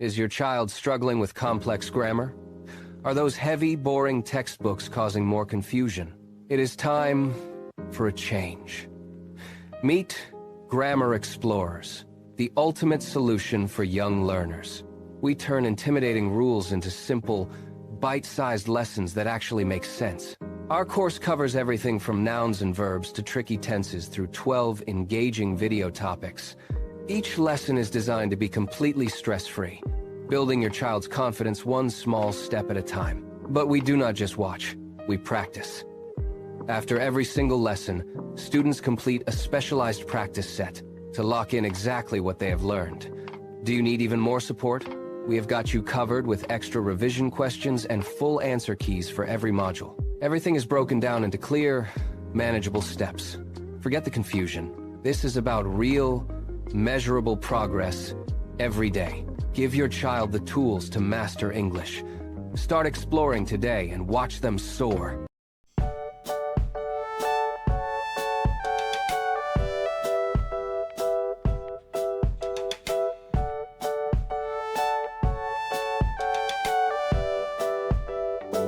Is your child struggling with complex grammar? Are those heavy, boring textbooks causing more confusion? It is time for a change. Meet Grammar Explorers, the ultimate solution for young learners. We turn intimidating rules into simple, bite-sized lessons that actually make sense. Our course covers everything from nouns and verbs to tricky tenses through 12 engaging video topics. Each lesson is designed to be completely stress-free, building your child's confidence one small step at a time. But we do not just watch, we practice. After every single lesson, students complete a specialized practice set to lock in exactly what they have learned. Do you need even more support? We have got you covered with extra revision questions and full answer keys for every module. Everything is broken down into clear, manageable steps. Forget the confusion. This is about real, measurable progress every day. Give your child the tools to master English. Start exploring today and watch them soar.